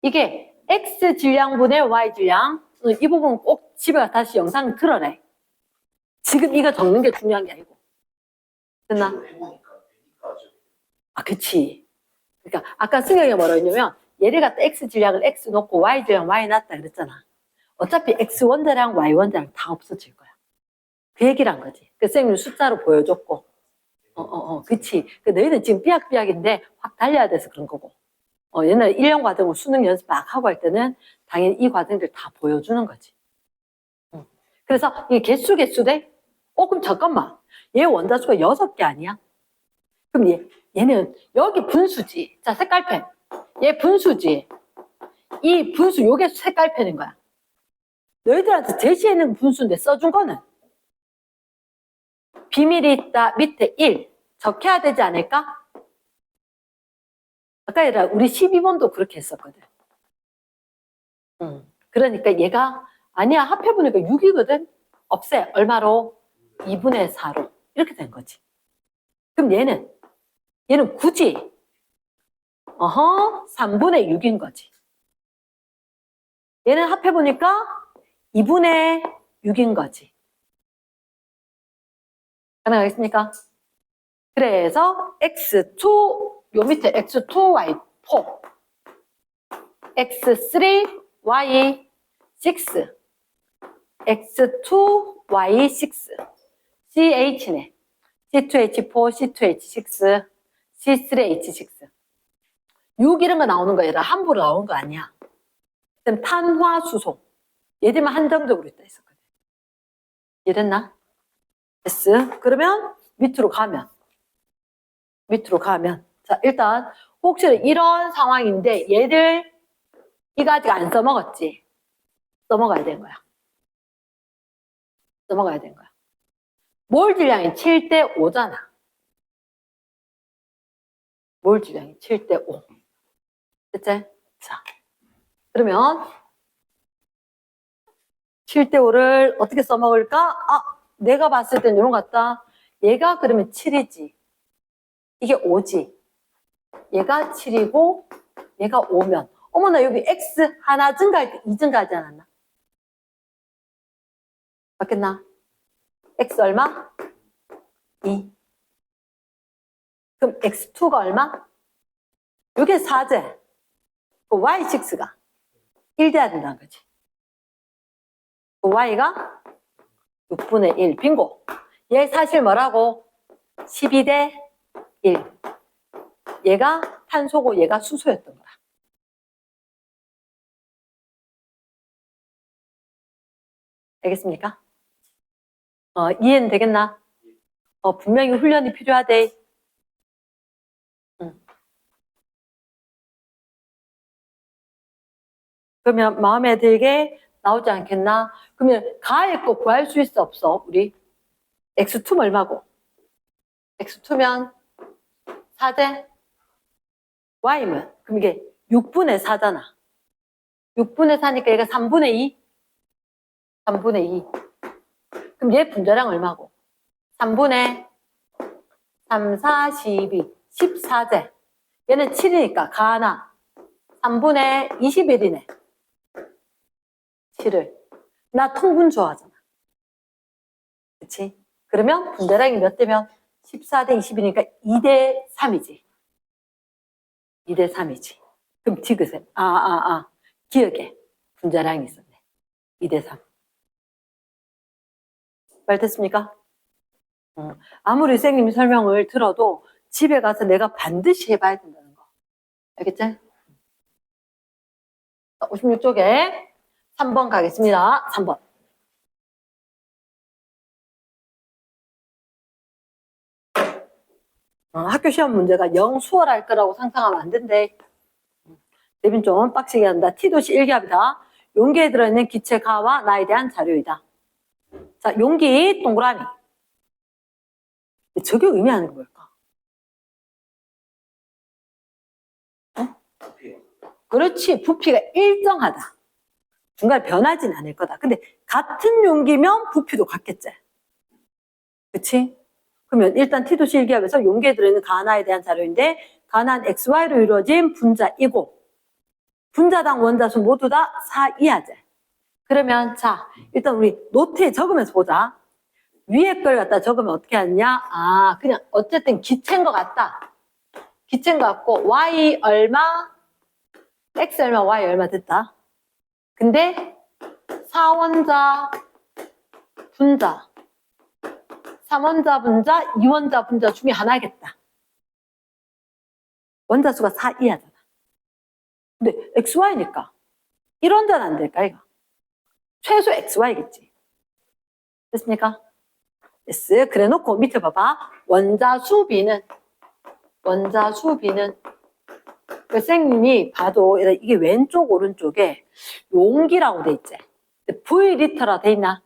이게 X 질량분의 Y 질량. 이 부분 꼭 집에 가서 다시 영상 들어래. 지금 이거 적는 게 중요한 게 아니고. 됐나? 그치. 그러니까 아까 승혁이가 뭐라고 했냐면 얘를 갖다 X 질량을 X 놓고 Y 질량 Y 놨다 그랬잖아. 어차피 X 원자량 Y 원자량 다 없어질 거야. 그 얘기를 한 거지. 그 쌤이 숫자로 보여줬고. 그치. 그 너희는 지금 삐약삐약인데 확 달려야 돼서 그런 거고. 옛날에 1년 과정을 수능 연습 막 하고 할 때는 당연히 이 과정들 다 보여주는 거지. 그래서 이게 개수 돼? 그럼 잠깐만. 얘 원자수가 6개 아니야? 그럼 얘는 여기 분수지. 자, 색깔펜. 얘 분수지. 이 분수 요게 색깔펜인 거야. 너희들한테 제시해놓은 분수인데 써준 거는 비밀이 있다 밑에 1 적혀야 되지 않을까? 아까 우리 12번도 그렇게 했었거든. 그러니까 얘가 아니야 합해보니까 6이거든. 없애. 얼마로? 2분의 4로. 이렇게 된 거지. 그럼 얘는 굳이 3분의 6인 거지. 얘는 합해보니까 2분의 6인 거지. 가능하겠습니까? 그래서 X2, 요 밑에 X2, Y4, X3, Y6, X2, Y6, CH네. C2H4, C2H6, C3H6. 6 이런 거 나오는 거 얘들아 함부로 나오는 거 아니야. 그럼 탄화수소. 얘들만 한정적으로 있다 했었거든. 이해됐나? S. 그러면 밑으로 가면. 자, 일단 혹시 이런 상황인데 얘들 이거 아직 안 써먹었지? 써먹어야 되는 거야. 몰 질량이 7대 5잖아. 몰 질량이 7대 5. 됐지? 자, 그러면 7대 5를 어떻게 써먹을까? 내가 봤을 땐 이런 것 같다. 얘가 그러면 7이지. 이게 5지. 얘가 7이고 얘가 5면 어머나 여기 X 하나 증가할 때 2 증가하지 않았나? 맞겠나? X 얼마? 2. 그럼 X2가 얼마? 이게 4제. 그 Y6가 1 돼야 된다는 거지. 그 Y가 6분의 1. 빙고. 얘 사실 뭐라고? 12대 1. 얘가 탄소고 얘가 수소였던 거야. 알겠습니까? 이해는 되겠나? 분명히 훈련이 필요하대. 그러면 마음에 들게 나오지 않겠나? 그러면 가의 거 구할 수 있어 없어? 우리 X2면 얼마고? X2면 4제? Y면 그럼 이게 6분의 4잖아. 6분의 4니까 얘가 3분의 2? 3분의 2. 그럼 얘 분자량 얼마고? 3분의 3, 4, 12, 14제. 얘는 7이니까 가 하나. 3분의 21이네. 7을. 나 통분 좋아하잖아. 그치? 그러면 분자량이 몇 대면? 14대 20이니까 2대 3이지. 2대 3이지. 그럼 디귿에. 기억에. 분자량이 있었네. 2대 3. 말 됐습니까? 아무리 선생님이 설명을 들어도 집에 가서 내가 반드시 해봐야 된다는 거. 알겠지? 56쪽에 3번 가겠습니다. 3번. 학교 시험 문제가 영 수월할 거라고 상상하면 안 된대. 대빈 좀 빡시게 한다. T도시 1기압이다. 용기에 들어있는 기체 가와 나에 대한 자료이다. 자, 용기 동그라미. 저게 의미하는 게 뭘까? 그렇지. 부피가 일정하다. 중간에 변하진 않을 거다. 근데 같은 용기면 부피도 같겠지. 그치? 그러면 일단 T도시 1기압에서 용기에 들어있는 가나에 대한 자료인데 가나는 XY로 이루어진 분자이고 분자당 원자수 모두 다 4 이하제. 그러면 자 일단 우리 노트에 적으면서 보자. 위에 걸 갖다 적으면 어떻게 하느냐? 그냥 어쨌든 기체인 것 같다. 기체인 것 같고 Y 얼마, X 얼마, Y 얼마 됐다. 근데 4원자 분자 3원자 분자, 2원자 분자 중에 하나겠다. 원자수가 4 이하잖아. 근데 XY니까 1원자는 안 될까 이거? 최소 XY겠지. 됐습니까? 됐어. 그래 놓고 밑에 봐봐. 원자수 B는 선생님이 봐도 이게 왼쪽 오른쪽에 용기라고 돼 있지. V리터라 돼 있나?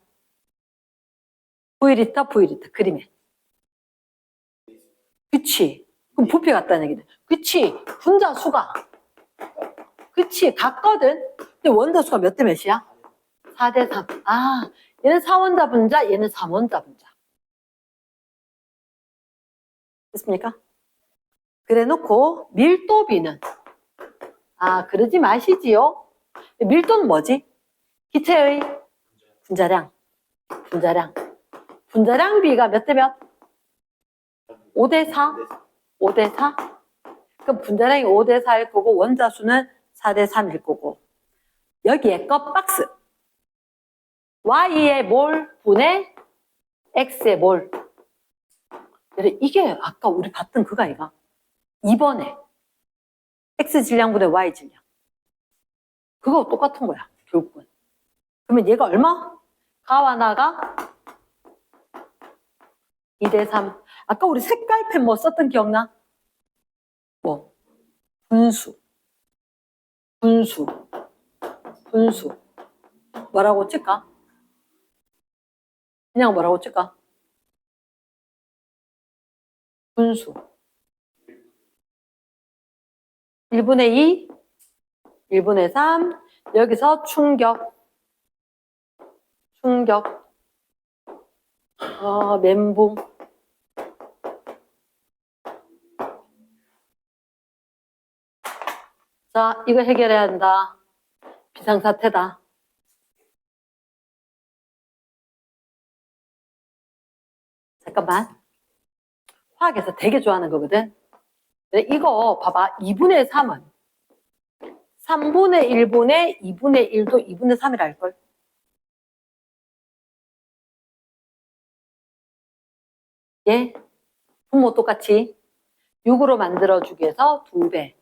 V리터 그림에. 그치. 그럼 부피 같다는 얘기네. 그치. 분자수가. 그치. 같거든. 근데 원자수가 몇 대 몇이야? 4대 3. 얘는 4원자 분자, 얘는 3원자 분자. 됐습니까? 그래 놓고 밀도비는 그러지 마시지요. 밀도는 뭐지? 기체의 분자량 비가 몇 대 몇? 5대 4? 5대 4? 그럼 분자량이 5대 4일 거고 원자수는 4대 3일 거고 여기에 거 박스 Y의 몰 분의 X의 몰. 이게 아까 우리 봤던 그거 아이가? 2번에 X 질량분의 Y 질량. 그거 똑같은 거야, 결국은. 그러면 얘가 얼마? 가와 나가 2대3. 아까 우리 색깔펜 뭐 썼던 기억나? 뭐 분수. 뭐라고 칠까? 그냥 뭐라고 칠까? 분수. 1분의 2, 1분의 3. 여기서 충격. 멘붕. 자, 이거 해결해야 한다. 비상사태다. 잠깐만. 화학에서 되게 좋아하는 거거든. 이거 봐봐. 2분의 3은 3분의 1분의 2분의 1도 2분의 3이라 할걸. 예? 분모 똑같이 6으로 만들어주기 위해서 2배.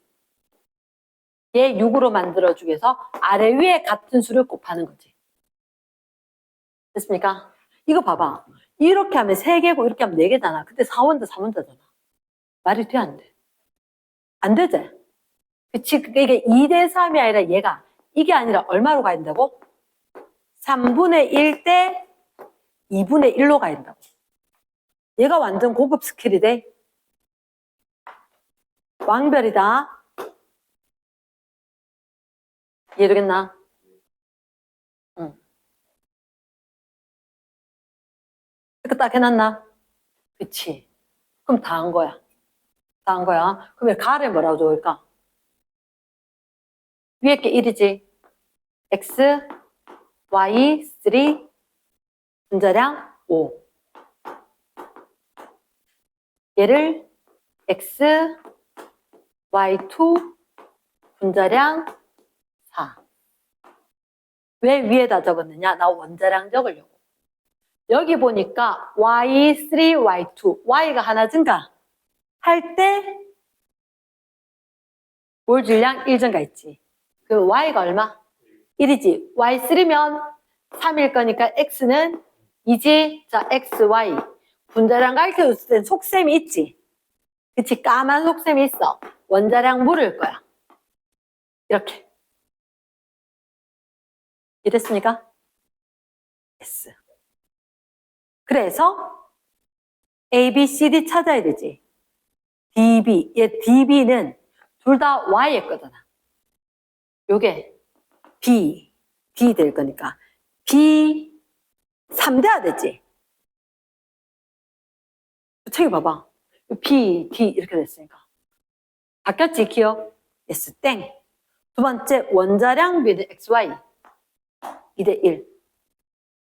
얘 6으로 만들어주기 위해서 아래 위에 같은 수를 곱하는 거지. 됐습니까? 이거 봐봐. 이렇게 하면 3개고 이렇게 하면 4개잖아. 근데 4원자 3원자잖아. 말이 돼, 안 돼? 안 되지? 그치? 이게 2대3이 아니라 얘가 이게 아니라 얼마로 가야 된다고? 3분의 1 대 2분의 1로 가야 된다고. 얘가 완전 고급 스킬이 돼. 왕별이다. 이해되겠나? 응. 이렇게 딱 해놨나? 그치? 그럼 다 한 거야. 다 한 거야. 그러면 가를 뭐라고 적을까? 위에 게 1이지. x, y, 3, 분자량 5. 얘를 x, y2, 분자량 4. 왜 위에다 적었느냐? 나 원자량 적으려고. 여기 보니까 y3, y2, y가 하나 증가 할 때 몰 질량 1 증가했지. 그 y가 얼마? 1이지. y3면 3일 거니까 x는 2지. 자, x, y. 분자량 가르쳐줬을 땐 속셈이 있지. 그치? 까만 속셈이 있어. 원자량 물을 거야. 이렇게. 이랬습니까? S. 그래서 A, B, C, D 찾아야 되지. DB. 얘 DB는 둘 다 Y의 거잖아. 요게 B, D 될 거니까 B 3대야 되지. 책이 봐봐. B, D 이렇게 됐으니까. 바뀌었지, 기억? S, 땡. 두 번째, 원자량 비는 XY. 2대 1.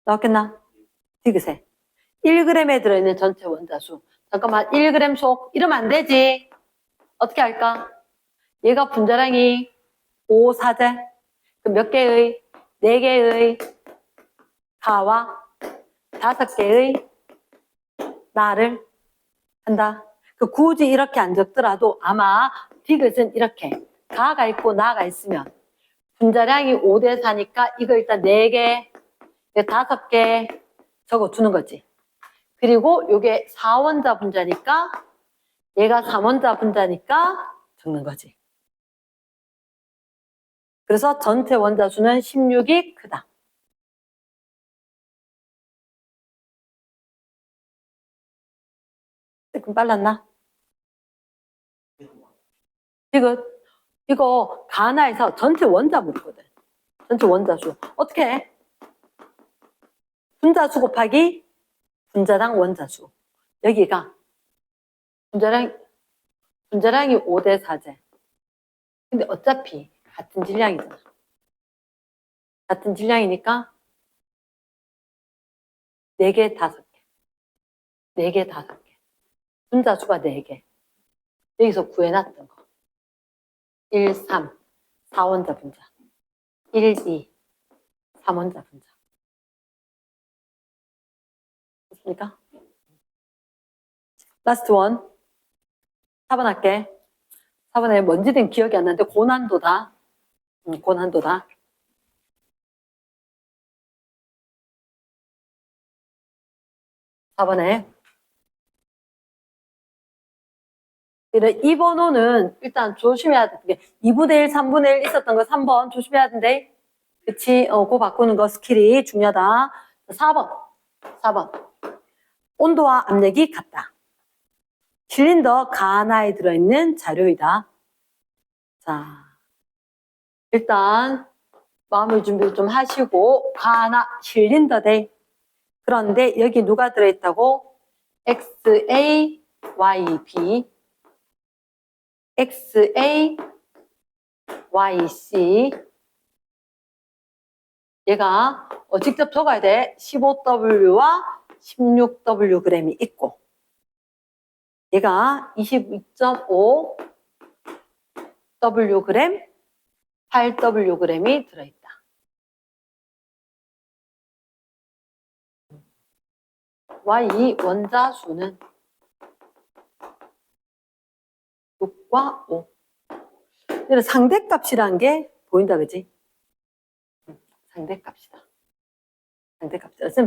나왔겠나? 디귿에. 1g에 들어있는 전체 원자수. 잠깐만, 1g 속. 이러면 안 되지. 어떻게 할까? 얘가 분자량이 5, 4제. 그럼 몇 개의? 4개의 가와 5개의 나를 한다. 그 굳이 이렇게 안 적더라도 아마 디귿은 이렇게 가가 있고 나가 있으면 분자량이 5대 4니까 이거 일단 4개, 5개 적어주는 거지. 그리고 요게 4원자 분자니까 얘가 3원자 분자니까 적는 거지. 그래서 전체 원자 수는 16이 크다. 조금 빨랐나? 이거 가나에서 전체 원자 묻거든. 전체 원자 수. 어떻게 해? 분자수 곱하기 분자당 원자 수. 여기가 분자량이 5대 4제. 근데 어차피 같은 질량이잖아. 같은 질량이니까 4개, 5개. 4개, 5개. 분자수가 4개. 여기서 구해놨던 거. 1, 3, 4원자 분자. 1, 2, 3원자 분자. 됐습니까? 라스트 원. 4번 할게. 4번에 뭔지는 기억이 안 나는데 고난도다. 고난도다. 4번에. 이 번호는 일단 조심해야 돼. 2분의 1, 3분의 1 있었던 거 3번 조심해야 된대. 그치? 그거 바꾸는 거 스킬이 중요하다. 4번. 온도와 압력이 같다. 실린더 가하나에 들어있는 자료이다. 자, 일단 마음의 준비를 좀 하시고 가하나 실린더대. 그런데 여기 누가 들어있다고? XA, YB, XA, YC. 얘가 직접 적어야 돼. 15W와 16W g이 있고 얘가 22.5 W g, 8W g이 들어있다. Y 원자수는 6과 5. 상대값이라는 게 보인다, 그지? 상대값이다.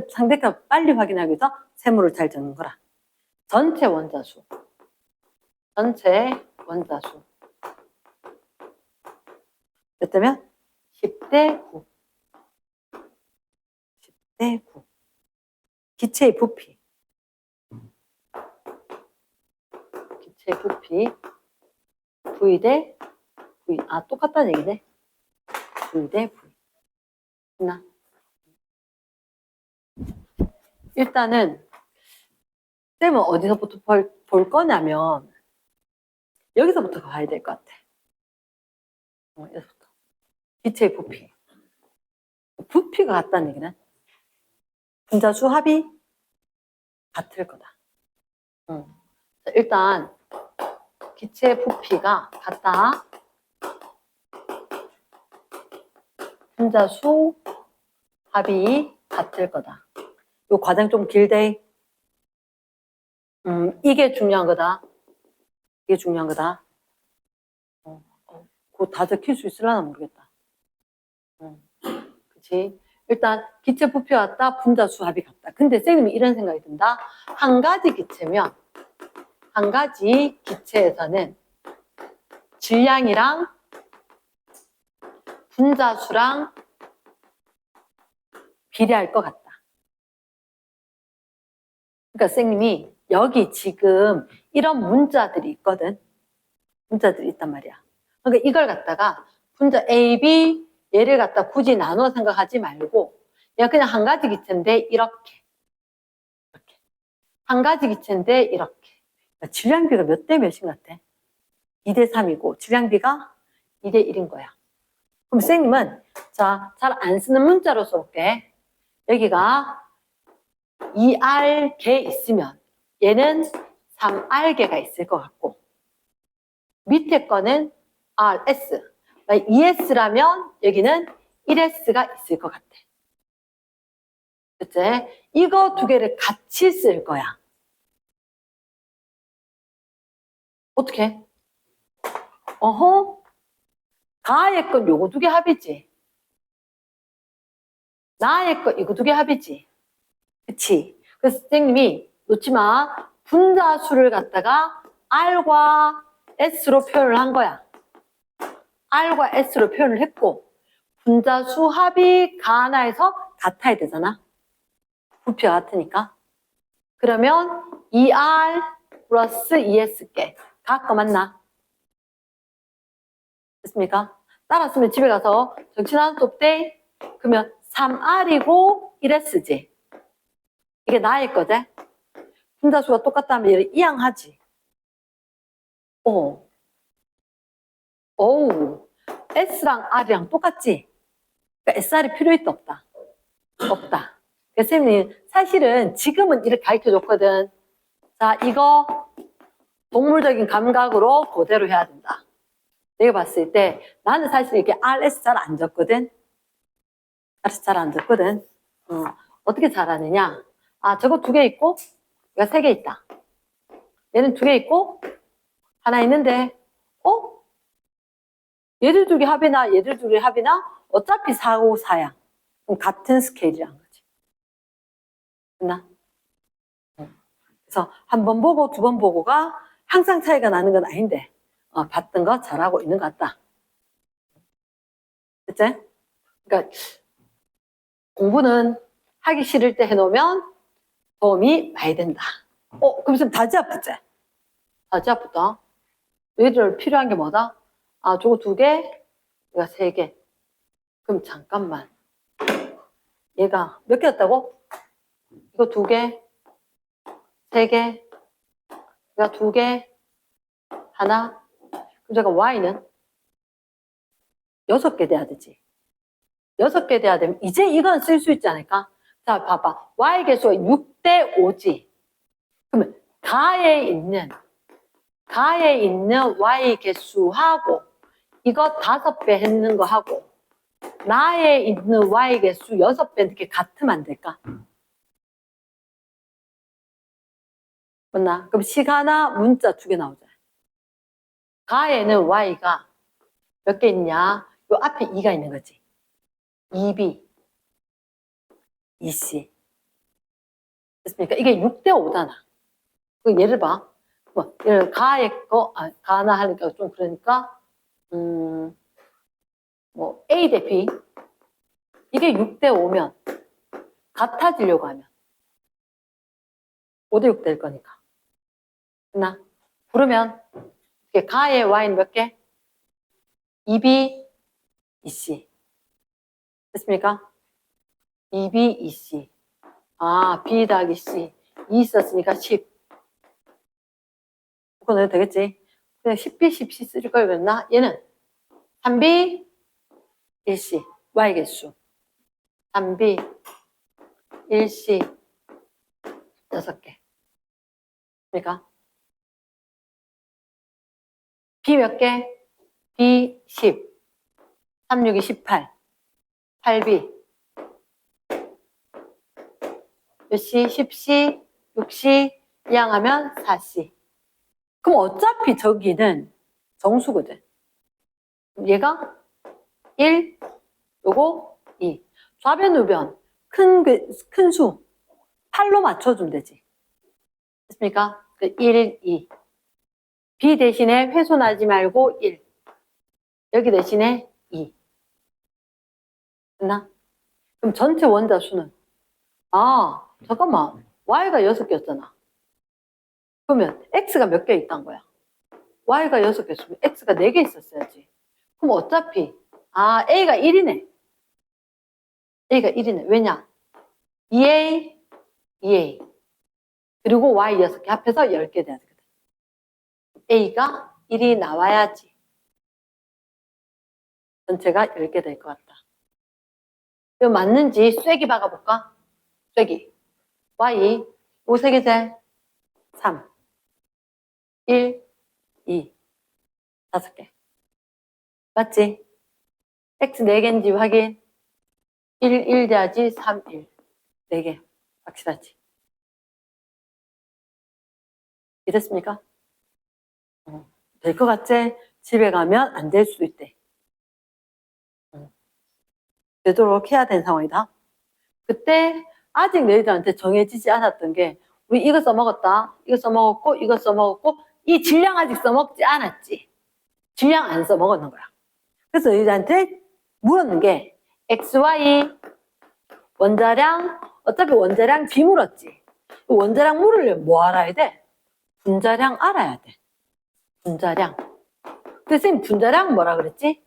상대값 빨리 확인하기 위해서 세모를 잘 적는 거라. 전체 원자수. 몇 대면? 10대 9. 기체의 부피. V 대 V. 똑같다는 얘기네. V 대 V. 됐나? 일단은 쌤은 어디서부터 볼 거냐면 여기서부터 가야 될 것 같아. 여기서부터. 기체의 부피. 부피가 같다는 얘기는 분자수 합이 같을 거다. 자, 일단 기체 부피가 같다. 분자수 합이 같을 거다. 이 과정 좀 길대. 이게 중요한 거다. 그거 다 적힐 수 있으려나 모르겠다. 그치? 일단 기체 부피가 같다. 분자수 합이 같다. 근데 쌤이 이런 생각이 든다. 한 가지 기체에서는 질량이랑 분자수랑 비례할 것 같다. 그러니까 선생님이 여기 지금 이런 문자들이 있거든. 문자들이 있단 말이야. 그러니까 이걸 갖다가 분자 A, B 얘를 갖다 굳이 나눠 생각하지 말고 얘가 그냥 한 가지 기체인데 이렇게 한 가지 기체인데 이렇게 그러니까 질량비가 몇 대 몇인 것 같아? 2대 3이고 질량비가 2대 1인 거야. 그럼 선생님은 자, 잘 안 쓰는 문자로 써볼게. 여기가 2R개 있으면 얘는 3R개가 있을 것 같고 밑에 거는 RS 2S라면 여기는 1S가 있을 것 같아. 그치? 이거 두 개를 같이 쓸 거야. 어떻게? 가의 건 요거 두 개 합이지. 나의 거 이거 두 개 합이지. 그치? 그래서 선생님이 놓지 마. 분자수를 갖다가 R과 S로 표현을 한 거야. R과 S로 표현을 했고 분자수 합이 가하나에서 같아야 되잖아. 부피가 같으니까. 그러면 2R 플러스 2S께 같거 맞나? 됐습니까? 따랐으면 집에 가서 정신하나도 없대. 그러면 3R이고 1S지. 이게 나의 거지? 분자수가 똑같다면 얘를 이항하지. S랑 R이랑 똑같지? 그러니까 SR이 필요 있다 없다? 없다. 그래서 선생님 사실은 지금은 이렇게 가르쳐줬거든. 자, 이거 동물적인 감각으로 그대로 해야 된다. 내가 봤을 때 나는 사실 이렇게 RS 잘 안 적거든. RS 잘 안 적거든. 어떻게 잘하느냐? 저거 두 개 있고 얘가 세 개 있다. 얘는 두 개 있고 하나 있는데 얘들 두 개 합이나 얘들 두 개 합이나 어차피 4고 4야. 그럼 같은 스케일이란 거지. 됐나? 그래서 한 번 보고 두 번 보고가 항상 차이가 나는 건 아닌데 봤던 거 잘하고 있는 것 같다. 그치? 그러니까 공부는 하기 싫을 때 해놓으면 도움이 많이 된다. 그럼 좀 다지 아프지? 다지 아프다. 너희들 필요한 게 뭐다? 저거 2개, 얘가 3개. 그럼 잠깐만. 얘가 몇 개였다고? 이거 2개, 3개, 얘가 2개, 하나. 그럼 잠깐 y는 6개 돼야 되지. 6개 돼야 되면 이제 이건 쓸 수 있지 않을까? 자, 봐봐. y 개수가 6대 5지. 그러면 가에 있는 y 개수하고 이거 5배 했는 거 하고 나에 있는 y 개수 6배 이렇게 같으면 안 될까? 맞나? 그럼 시가나 문자 2개 나오잖아. 가에는 y가 몇 개 있냐? 요 앞에 2가 있는 거지. 2b, 2c. 됐습니까? 이게 6대 5잖아. 그 예를 봐. 예를 가에 가나 하니까 좀 그러니까, A 대 B. 이게 6대 5면, 같아지려고 하면, 5대 6 될 거니까. 됐나? 그러면, 이게 가의 Y는 몇 개? 2B, 2C. 됐습니까? 2B, 2C. B 더하기 C. 2 있었으니까 10. 그거 넣어도 되겠지? 그냥 10B, 10C 쓸 걸 그랬나? 얘는 3B, 1C. Y 개수. 3B, 1C. 6개. 그러니까 B 몇 개? B 10. 3, 6이 18. 8B. 몇 C? 10C, 6C, 이항하면 4C. 그럼 어차피 저기는 정수거든. 얘가 1, 요거 2. 좌변, 우변, 큰 수, 8로 맞춰주면 되지. 됐습니까? 1, 2. B 대신에 훼손하지 말고 1. 여기 대신에 2. 됐나? 그럼 전체 원자 수는? 잠깐만. Y가 6개였잖아. 그러면 X가 몇 개 있단 거야? Y가 6개였으면 X가 4개 있었어야지. 그럼 어차피, A가 1이네. A가 1이네. 왜냐? 2A, 2A. 그리고 Y 6개 합해서 10개 돼야 되거든. A가 1이 나와야지. 전체가 10개 될 것 같다. 이거 맞는지 쐐기 박아볼까? 쐐기. Y, 요 3개제? 3. 1, 2. 5개. 맞지? X 4개인지 확인. 1, 1 돼야지. 3, 1. 4개. 확실하지? 이랬습니까? 될 것 같지? 집에 가면 안 될 수도 있대. 되도록 해야 되는 상황이다. 그때 아직 너희들한테 정해지지 않았던 게 우리 이거 써먹었다. 이거 써먹었고 이거 써먹었고 이 질량 아직 써먹지 않았지. 질량 안 써먹었는 거야. 그래서 너희들한테 물었는 게 XY 원자량 어차피 원자량 B 물었지. 원자량 물으려면 뭐 알아야 돼? 분자량 알아야 돼. 분자량. 근데 선생님 분자량 뭐라 그랬지?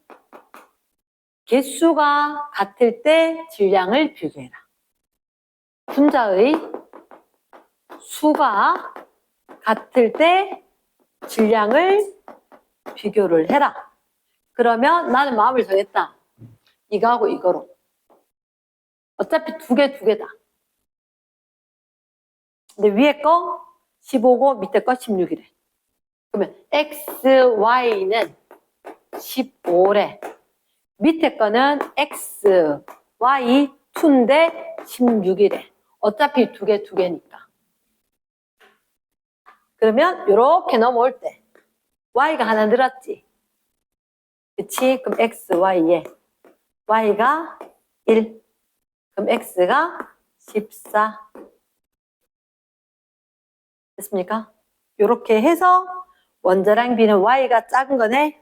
개수가 같을 때 질량을 비교해라. 분자의 수가 같을 때 질량을 비교를 해라. 그러면 나는 마음을 정했다. 이거하고 이거로. 어차피 두 개다. 근데 위에 거 15고 밑에 거 16이래. 그러면 X, Y는 15래. 밑에 거는 X, Y, 2인데 16이래. 어차피 두 개니까. 그러면 이렇게 넘어올 때 Y가 하나 늘었지. 그치? 그럼 X, Y에 Y가 1. 그럼 X가 14. 됐습니까? 이렇게 해서 원자량 B는 Y가 작은 거네.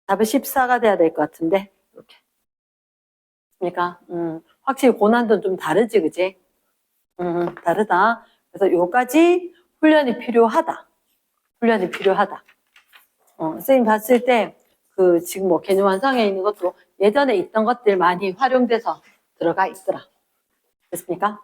답은 14가 돼야 될 것 같은데. 이렇게. 됐습니까? 확실히 고난도는 좀 다르지, 그지? 다르다. 그래서 요까지 훈련이 필요하다. 훈련이 필요하다. 선생님 봤을 때, 지금 뭐 개념 완성에 있는 것도 예전에 있던 것들 많이 활용돼서 들어가 있더라. 됐습니까?